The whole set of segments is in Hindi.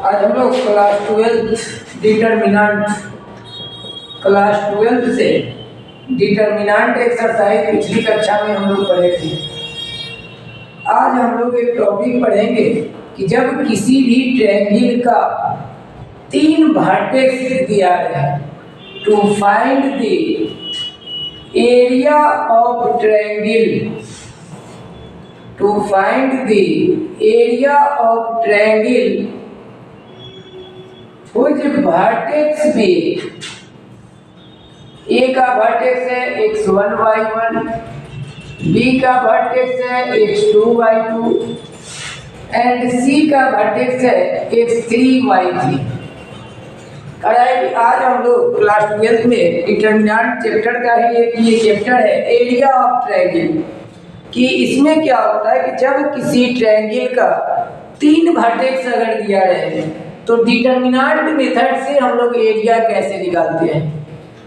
आज हम लोग क्लास 12 डिटर्मिनेंट क्लास 12 से डिटर्मिनेंट एक्सरसाइज पिछली कक्षा में हम लोग पढ़े थे। आज हम लोग एक टॉपिक पढ़ेंगे कि जब किसी भी ट्रायंगल का 3 वर्टेक्स दिया है to find the area of triangle, to find the area of triangle whose vertex be A का वर्टेक्स है x1 y1, B का वर्टेक्स है x2 y2 एंड C का वर्टेक्स है x3 y3। आज हम लोग क्लास 12 में डिटर्मिनेंट चैप्टर का ही एक ये चैप्टर है एरिया ऑफ ट्रायंगल, कि इसमें क्या होता है कि जब किसी ट्रायंगल का 3 वर्टेक्स अगर दिया रहे तो डिटर्मिनेंट मेथड से हम लोग एरिया कैसे निकालते हैं।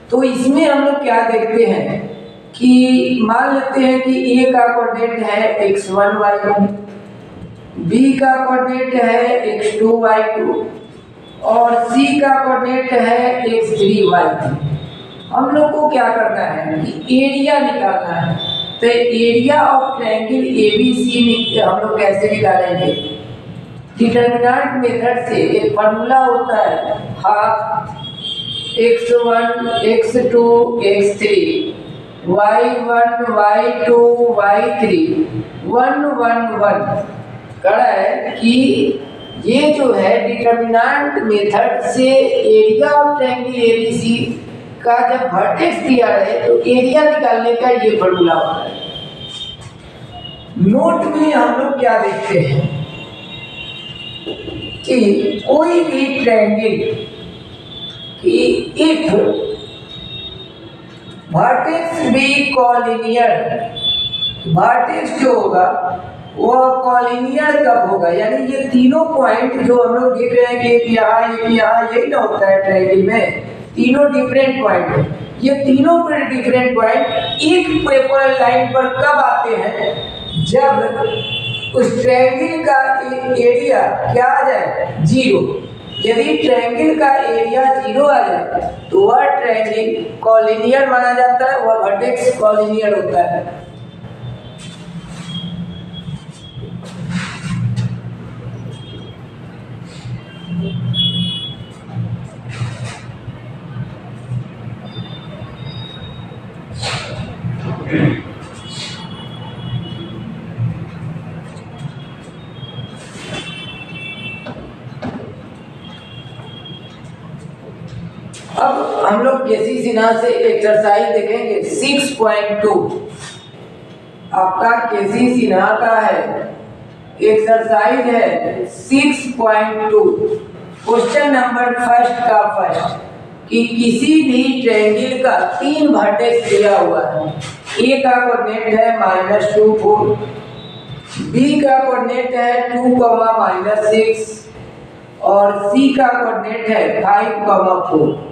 तो इसमें हम लोग क्या देखते हैं कि मान लेते हैं कि ए का कोऑर्डिनेट है x1 y1, बी का कोऑर्डिनेट है x2 y2 और सी का कोऑर्डिनेट है x3 y3। हम लोग को क्या करना है कि एरिया निकालना है। तो एरिया ऑफ ट्रायंगल एबीसी हम लोग कैसे निकालेंगे? डिटर्मिनेंट मेथड से एक फार्मूला होता है half x1 x2 x3 y1 y2 y3 1 1 1 कहा है कि ये जो है डिटर्मिनेंट मेथड से एरिया ऑफ ट्रायंगल एबीसी का जब वर्टेक्स दिया है तो एरिया निकालने का ये फॉर्मूला होता है। नोट में हम लोग क्या देखते हैं कि कोई भी ट्रायंगल की if vertex be collinear, vertex जो होगा वो कॉलिनियर कब होगा, यानी ये तीनों पॉइंट जो हम लोग देख रहे हैं कि एक यहाँ यही ना होता है ट्रायंगल में, तीनों डिफरेंट पॉइंट है। ये तीनों पर डिफरेंट पॉइंट एक पेपर लाइन पर कब आते हैं? जब उस ट्रायंगल का एरिया क्या आ जाए? 0। यदि ट्रायंगल का एरिया 0 आ जाए तो वह ट्रायंगल कॉलिनियर माना जाता है, वह वर्टेक्स कॉलिनियर होता है। अब हम लोग केसी सिन्हा से एक्सरसाइज देखेंगे 6.2। आपका केसी सिन्हा का है एक्सरसाइज है 6.2। क्वेश्चन नंबर फर्स्ट का फर्स्ट कि किसी भी ट्रायंगल का 3 वर्टेक्स दिया हुआ है। ए का कोऑर्डिनेट है -2 4, बी का कोऑर्डिनेट है 2, -6 और सी का कोऑर्डिनेट है 5, 4।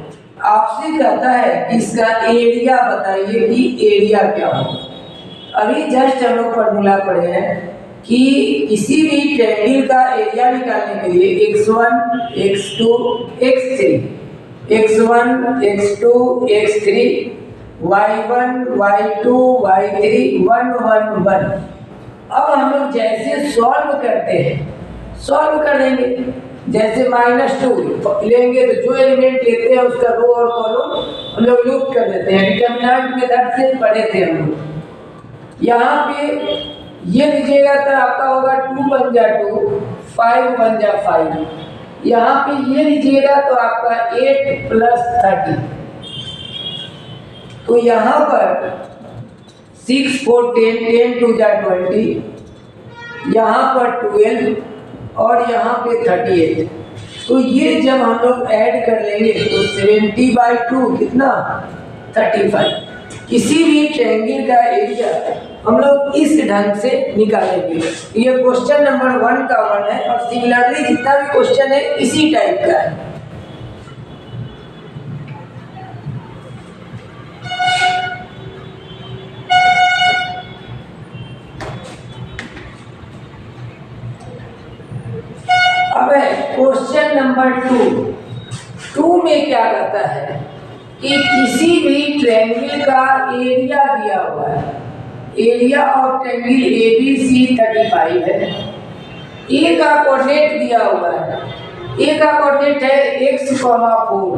आपसे कहता है कि इसका एरिया बताइए कि एरिया क्या होगा। अभी जस्ट हम लोग फॉर्मूला पढ़े हैं कि किसी भी ट्रायंगल का एरिया निकालने के लिए x1 x2 x3 x1 x2 x3 y1 y2 y3 1 1 1। अब हम लोग जैसे सॉल्व करते हैं सॉल्व कर देंगे। जैसे -2 लेंगे तो जो एलिमेंट लेते हैं उसका रो और कॉलम हम लोग लूप कर देते हैं। डिटर्मिनेंट मेथड से पढ़े थे हम लोग। यहाँ पे ये लीजिएगा तो आपका होगा 2 बन जा 2, 5 बन जा 5। यहाँ पे ये लीजिएगा तो आपका 8 + 30। तो यहाँ पर 6 4 10 10 2 जा 20, यहाँ पर 12 और यहाँ पे 38। तो ये जब हम लोग ऐड कर लेंगे तो 70/2 कितना? 35। किसी भी ट्रायंगल का एरिया हम लोग इस ढंग से निकालेंगे। ये क्वेश्चन नंबर 1 का 1 है और सिमिलरली जितना भी क्वेश्चन है इसी टाइप का है। अब है क्वेश्चन नंबर 2 में क्या कहता है कि किसी भी ट्रायंगल का एरिया दिया हुआ है, एरिया ऑफ ट्रायंगल ABC 35 है। ए का कोऑर्डिनेट दिया हुआ है, ए का कोऑर्डिनेट है x, 4,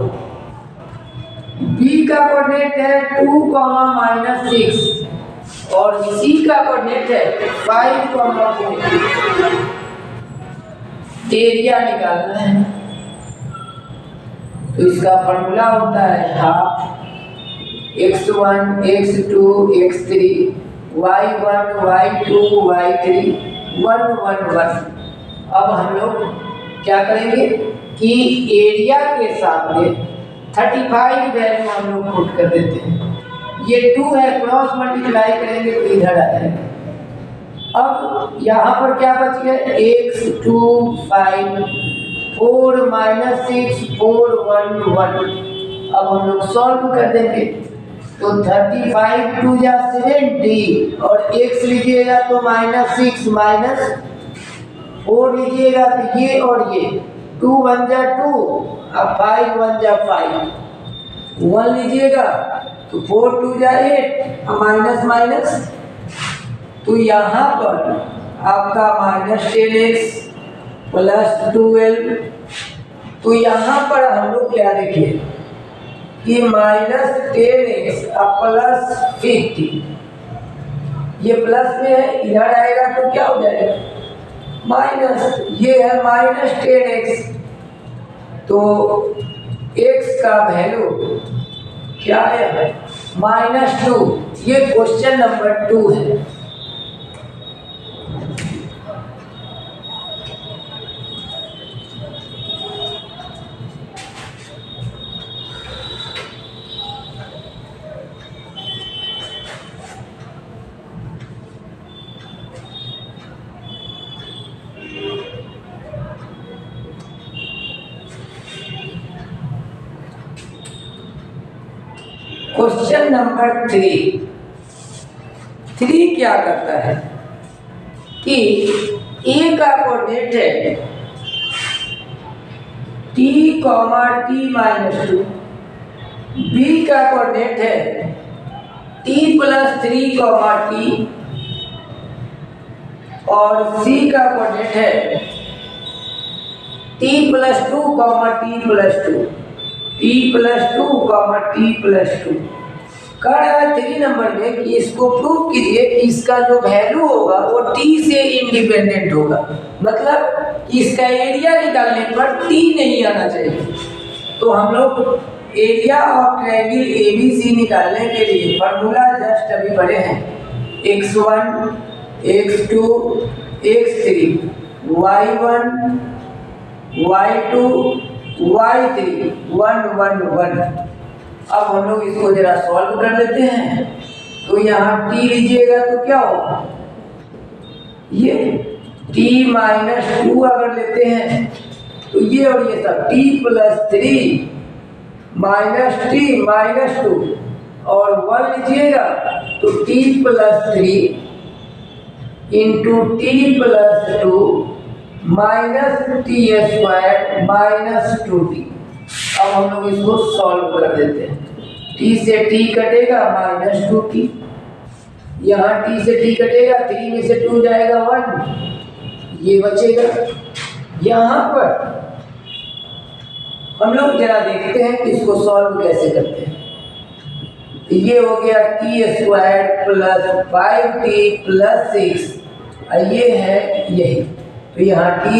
बी का कोऑर्डिनेट है 2, -6 और सी का कोऑर्डिनेट है 5, 4। एरिया निकालना है तो इसका फॉर्मूला होता है half x1 x2 x3 y1 y2 y3 1 1 1। अब हम लोग क्या करेंगे कि एरिया के सामने 35 वैल्यू हम लोग पुट कर देते हैं। ये 2 है, क्रॉस मल्टीप्लाई करेंगे तो इधर आ जाएगा। अब यहाँ पर क्या बच गया x 2 5 4 -6 4 1 1। अब हम लोग सॉल्व कर देंगे तो 35 2 जा 70 और x लीजिएगा तो -6 -4 लीजिएगा तो ये और ये 2 1 जा 2 अब 5 1 जा 5 1 लीजिएगा तो 4 2 जा 8 माइनस माइनस तो यहाँ पर आपका -10x + 12। तो यहाँ पर हम लोग क्या देखें कि -10x + 50, ये प्लस में है, इधर आएगा तो क्या हो जाएगा माइनस। ये है -10x तो x का वैल्यू क्या है -2। ये क्वेश्चन नंबर 2 है। क्वेश्चन नंबर 3 क्या करता है कि ए का कोऑर्डिनेट है t, t-2, बी का कोऑर्डिनेट है t + 3, t और सी का कोऑर्डिनेट है t + 2, t + 2, t + 2, t + 2। कह रहा है 3 नंबर में कि इसको प्रूव कीजिए कि इसका जो वैल्यू होगा वो t से इंडिपेंडेंट होगा, मतलब इसका एरिया निकालने पर t नहीं आना चाहिए। तो हम लोग एरिया ऑफ ट्रायंगल ABC निकालने के लिए फॉर्मूला जस्ट अभी पढ़े हैं x1 x2 x3 y1 y2 y3 1 1 1। अब हम लोग इसको जरा सॉल्व कर लेते हैं तो यहाँ t लीजिएगा तो क्या होगा ये t -2 अगर लेते हैं तो ये और ये सब t + 3 -t -2 और 1 लीजिएगा तो t + 3 into t + 2 -t² -2t। अब हम लोग इसको सॉल्व कर देते हैं। t से t कटेगा -2t, यहाँ t से t कटेगा 3 में से 2 जाएगा 1, ये बचेगा। यहाँ पर हम लोग जरा देखते हैं कि इसको सॉल्व कैसे करते हैं। ये हो गया t² + 5t + 6 ये है यही, तो यहाँ t²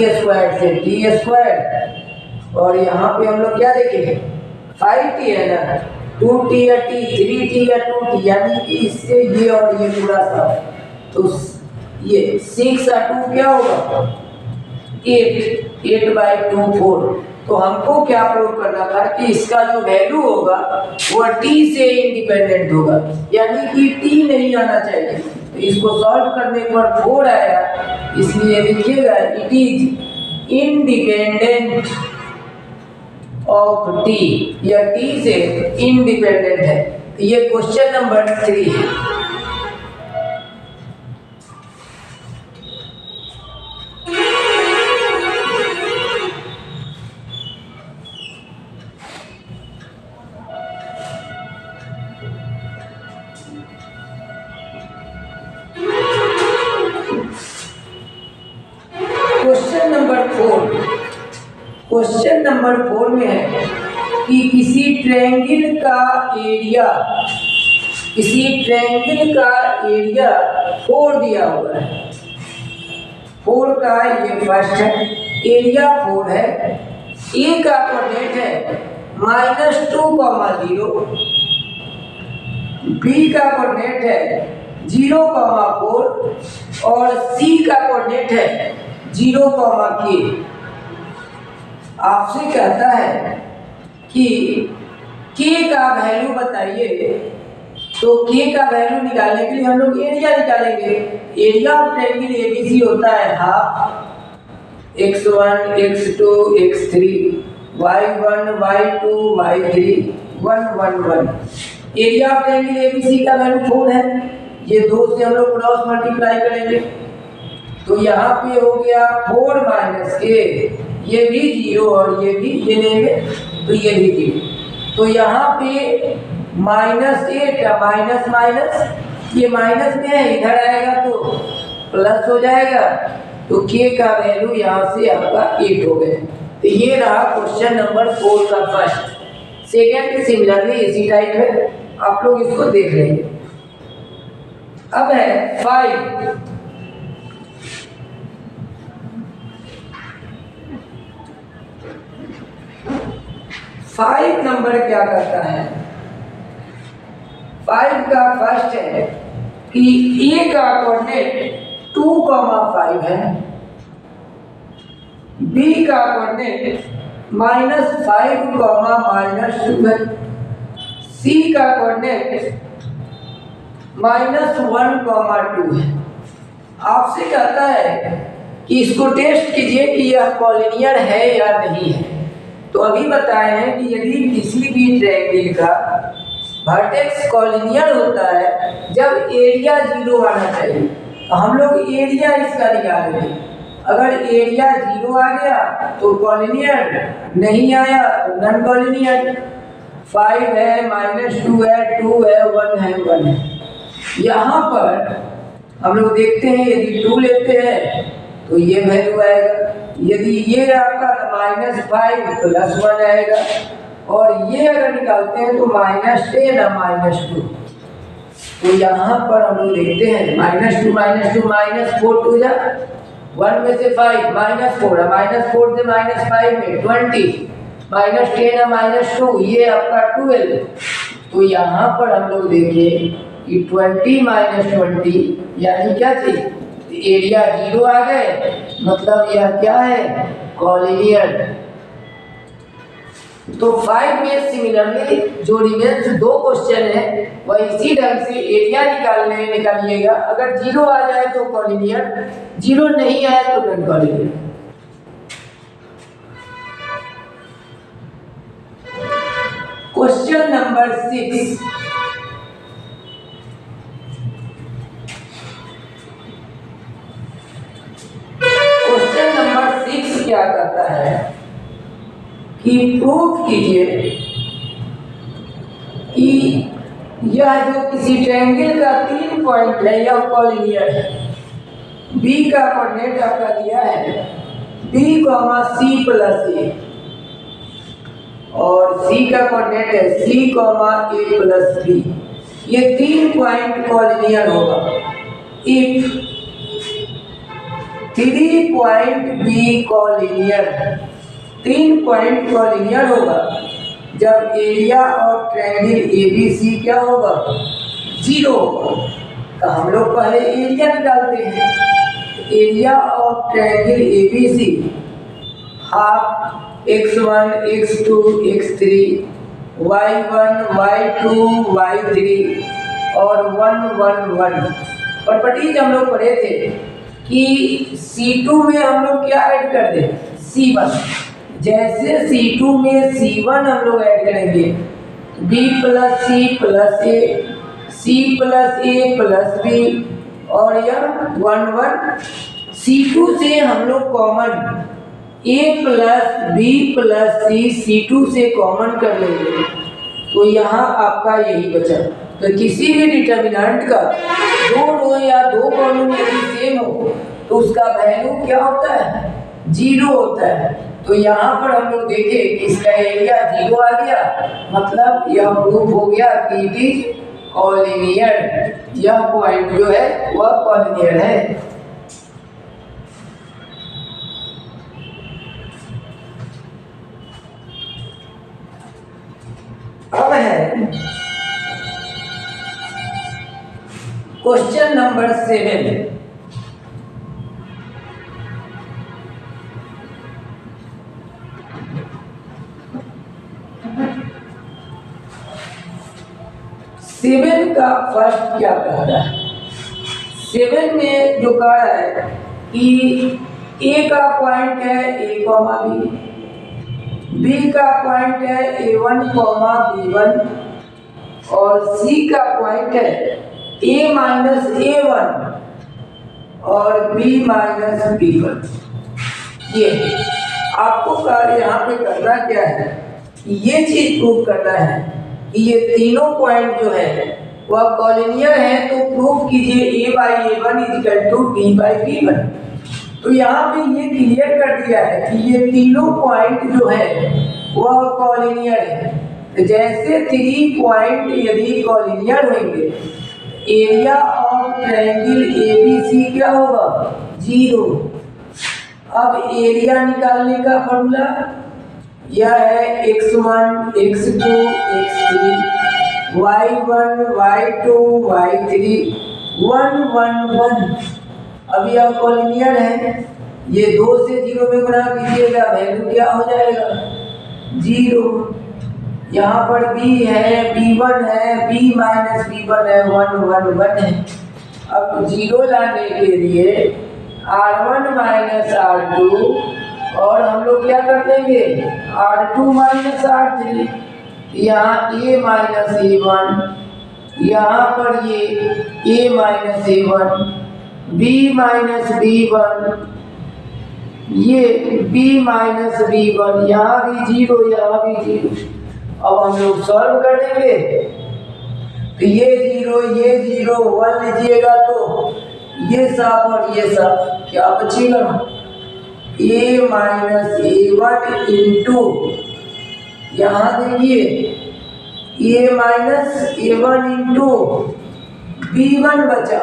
से t² और यहाँ पे हम लोग क्या देखेंगे 5t है ना, 2t या t 3t या 2t, यानी कि इससे ये और ये पूरा सा, तो ये 6 और 2 क्या होगा 8/2 4। तो हमको क्या प्रूव करना था कि इसका जो वैल्यू होगा वो t से इंडिपेंडेंट होगा, यानी कि t नहीं आना चाहिए। तो इसको सॉल्व करने पर 4 आया, इसलिए लिखिएगा it is independent of t, या t से इंडिपेंडेंट है। ये क्वेश्चन नंबर 3 है। क्वेश्चन नंबर 4 में है कि किसी ट्रायंगल का एरिया 4 दिया हुआ है। 4 का ये फर्स्ट है, एरिया 4 है, ए का कोऑर्डिनेट है -2,0, बी का कोऑर्डिनेट है 0,4 और सी का कोऑर्डिनेट है 0,k। आपसे कहता है कि k का वैल्यू बताइए, तो k का वैल्यू निकालने के लिए हम लोग एरिया निकालेंगे। एरिया ऑफ ट्रायंगल एबीसी होता है half x1 x2 x3 y1 y2 y3 1 1 1। Area of triangle ABC का वैल्यू 4 है, ये 2 से हम लोग क्रॉस मल्टीप्लाई करेंगे तो यहाँ पे हो गया 4 - k, ये भी 0 और ये भी ये लेंगे तो ये भी 0। तो यहाँ पे -8 का माइनस ये माइनस में है, इधर आएगा तो प्लस हो जाएगा, तो k का वैल्यू यहाँ से आपका 8 हो गया। तो ये रहा क्वेश्चन नंबर 4 का फर्स्ट। सेकेंड सिमिलरली इसी टाइप है, आप लोग इसको देख लेंगे। अब है 5 नंबर क्या करता है? 5 का फर्स्ट है कि ए का कोऑर्डिनेट 2,5 है, बी का कोऑर्डिनेट -5, -2 है, सी का कोऑर्डिनेट -1, -2 है। आपसे कहता है कि इसको टेस्ट कीजिए कि यह कॉलिनियर है या नहीं है। तो अभी बताए हैं कि यदि किसी भी ट्रायंगल का वर्टेक्स कॉलिनियर होता है जब एरिया 0 आना चाहिए, तो हम लोग एरिया इसका निकालेंगे। अगर एरिया 0 आ गया तो कॉलिनियर, नहीं आया तो नॉन कॉलिनियर। 5 है, -2 है, 2 है, 1 है, 1 है। यहाँ पर हम लोग देखते हैं यदि 2 लेते हैं तो ये वैल्यू आएगा, यदि ये आपका -5 +1 आएगा, और ये अगर निकालते हैं तो -10 और -2। तो यहाँ पर हम लोग देखते हैं -2 -4 2 जा 1 में से 5 -4 -4 से -5 में 20 -10 और -2 ये आपका 12। तो यहाँ पर हम लोग देखें कि 20 - 20 यानी क्या चीज, एरिया 0 आ गए, मतलब यह क्या है, कॉलिनियर। तो 5 में सिमिलरली जो रिमेन्स 2 क्वेश्चन है वह इसी ढंग से एरिया निकालिएगा। अगर 0 आ जाए तो कॉलिनियर, 0 नहीं आए तो non collinear. Question number 6। Question number 6 क्या कहता है कि प्रूफ कीजिए कि यह जो किसी ट्रायंगल का 3 पॉइंट है यह कॉलिनियर है। बी का कोऑर्डिनेट आपका दिया है b, c + a और c का कोऑर्डिनेट है c, a + b। ये 3 पॉइंट कॉलिनियर होगा if 3 point be collinear. 3 point collinear होगा जब एरिया ऑफ ट्रायंगल एबीसी क्या होगा, 0 होगा। तो हम लोग पहले एरिया निकालते हैं। Area of triangle ABC half x1 x2 x3 y1 y2 y3 और 1 1 1। प्रॉपर्टीज हम लोग पढ़े थे कि C2 में हम लोग क्या ऐड कर दें, C1। जैसे C2 में C1 हम लोग ऐड करेंगे B + C + A, C + A + B और यह 1 1। C2 से हम लोग common A + B + C C2 से कॉमन कर लेंगे, तो यहाँ आपका यही बचा। तो किसी भी डिटर्मिनेंट का 2 रो या 2 कॉलम यदि सेम हो तो उसका वैल्यू क्या होता है, जीरो होता है। तो यहाँ पर हम लोग देखें कि इसका एरिया जीरो आ गया, मतलब यह प्रूफ हो गया कि इट इज कॉलिनियर। यह पॉइंट जो है वह कॉलिनियर है। अब है क्वेश्चन नंबर 7। सेवन का फर्स्ट क्या कह रहा है? 7 में जो कह रहा है कि ए का पॉइंट है ए कॉमा बी, बी का पॉइंट है A1 कॉमा B1 और सी का पॉइंट है A माइनस A1 और B माइनस B1। ये आपको कार्य यहाँ पे करना क्या है, ये चीज प्रूव करना है कि ये तीनों पॉइंट जो है वह कॉलिनियर है। तो प्रूव कीजिए A by A1 equal to B by B1। तो यहाँ पे ये क्लियर कर दिया है कि ये तीनों पॉइंट जो है वह कॉलिनियर है। तो जैसे 3 पॉइंट यदि कॉलिनियर होंगे, एरिया ऑफ ट्रायंगल ABC क्या होगा? 0। अब एरिया निकालने का फॉर्मूला यह है x1 x2 x3 y1 y2 y3 1 1 1। अब यह कॉलिनियर है, ये 2 से 0 में गुणा कीजिएगा, वैल्यू क्या हो जाएगा? 0। यहाँ पर B है, B1 है, B माइनस B1 है, 1 1 1 है। अब 0 लाने के लिए R1 माइनस R2 और हम लोग क्या कर देंगे? R2 minus R3। यहाँ A माइनस A1, यहाँ पर ये A minus A1, B minus B1, ये B माइनस B1, यहाँ भी 0 यहाँ भी 0। अब हम लोग सॉल्व कर देंगे तो ये 0 1 लीजिएगा तो ये साफ और ये साफ, क्या बचेगा? A माइनस A1 इंटू, यहाँ देखिए A minus A1 into B1 बचा,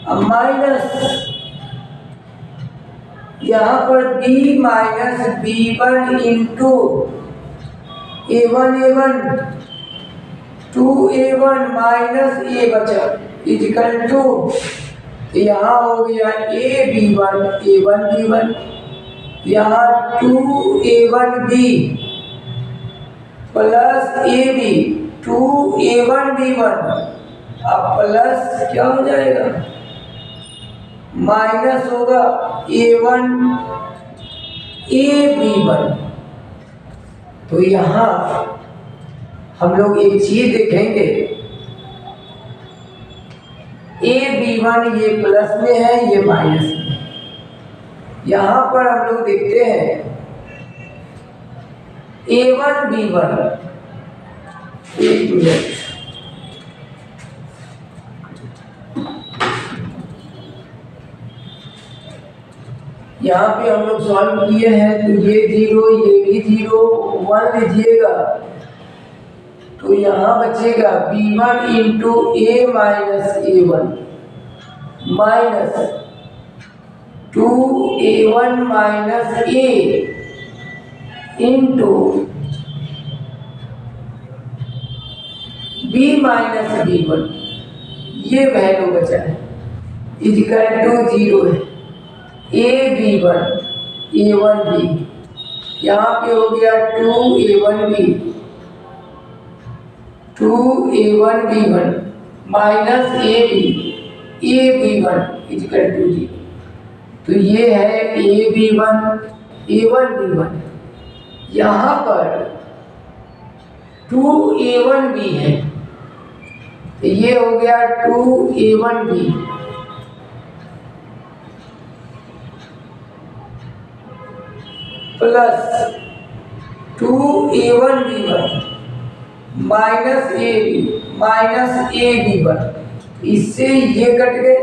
अब माइनस यहाँ पर B minus B1 into A1 2A1 minus A बचा इक्वल टू, यहाँ हो गया AB1 A1 B1, यहाँ 2A1B plus AB 2A1 B1, अब प्लस क्या हो जाएगा? माइनस होगा A1 AB1। तो यहाँ हम लोग एक चीज देखेंगे, AB1 ये प्लस में है, ये माइनस में। यहाँ पर हम लोग देखते हैं A1 B1, एक मिनट, यहाँ पे हम लोग सॉल्व किए हैं तो ये 0 ये भी 0 1 लीजिएगा तो यहाँ बचेगा B1 into A minus A1 minus 2A1 minus A into B minus B1, ये वैल्यू बचा है इक्वल टू 0 है। AB1 A1B, यहाँ पे हो गया 2A1B 2A1B1 minus AB1 equal to 0। तो ये है AB1 A1B1, यहाँ पर 2A1B है तो ये हो गया 2A1B plus 2A1B1 minus AB1, इससे ये कट गए,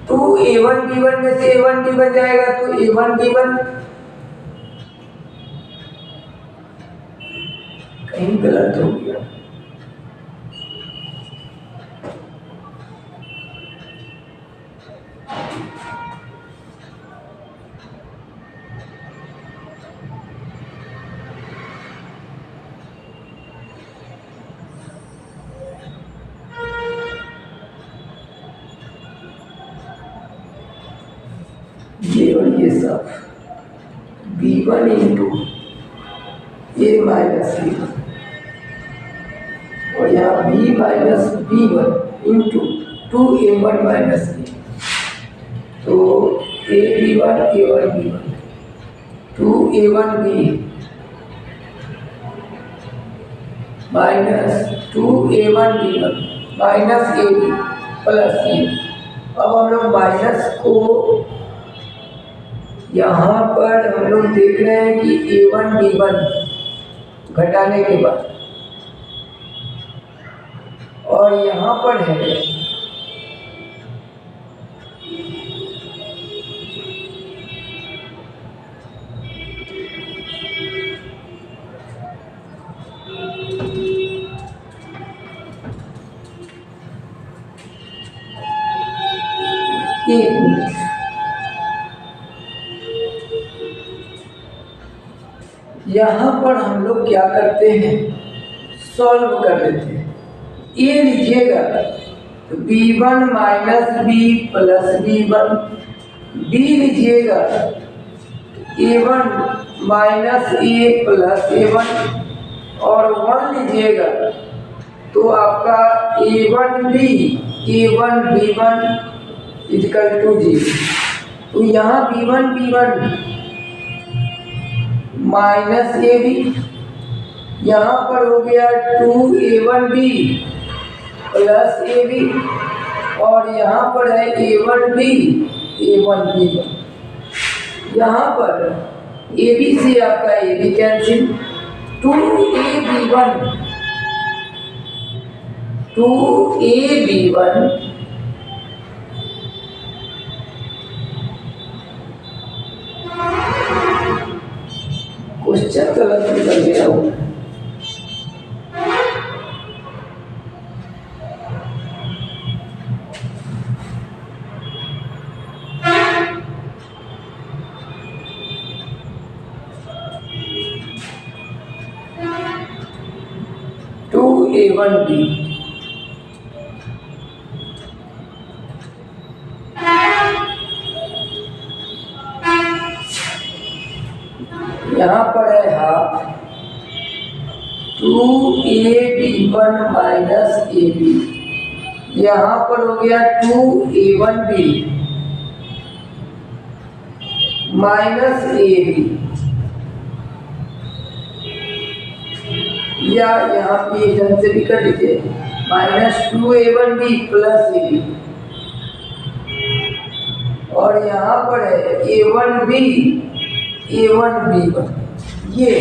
2A1 A1 B1 में से A1 B1 जाएगा तो A1 B1, कहीं गलत हो गया, ये और ये सब B1 into A minus B1 और यहाँ B minus B1 into 2A1 minus B, तो A1 B1 2A1 B minus 2A1 B1 minus AB plus C। अब हम लोग माइनस को यहाँ पर हम लोग देख रहे हैं कि A1 B1 घटाने के बाद, और यहाँ पर है यहाँ पर हम लोग क्या करते हैं, सॉल्व कर लेते हैं। ये लीजिएगा तो B1 minus B plus B1, B लीजिएगा A1 minus A plus A1, और 1 लीजिएगा तो आपका A1 B1 इक्वल टू 0। तो यहाँ B1 माइनस AB, यहाँ पर हो गया 2A1 B प्लस AB, और यहाँ पर है A1 B1। यहाँ पर AB से आपका AB कैंसिल, 2AB1 क्वेश्चन गलत निकल गया हो। A1 B यहाँ पर है हाफ 2AB1 माइनस AB, यहाँ पर हो गया 2A1 B माइनस AB, या यहाँ पे ढंग से भी कर लीजिए minus 2A1 B plus AB, और यहाँ पर है A1 B1। ये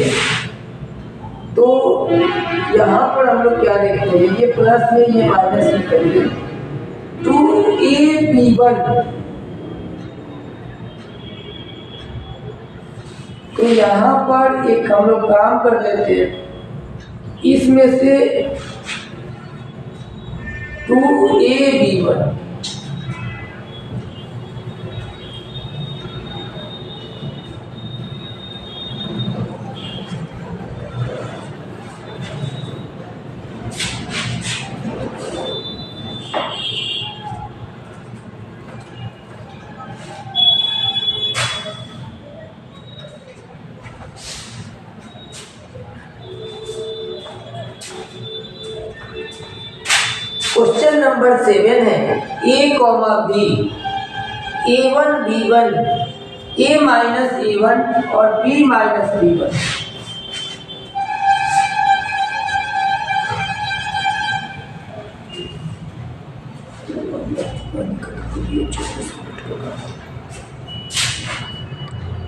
तो यहाँ पर हम लोग क्या देखते हैं, ये प्लस में ये माइनस में करेंगे 2AB1, तो यहाँ पर एक हम लोग काम कर लेते हैं, इसमें से 2AB1 क्वेश्चन नंबर 7 है A, B A1 B1 A minus A1 और B माइनस B1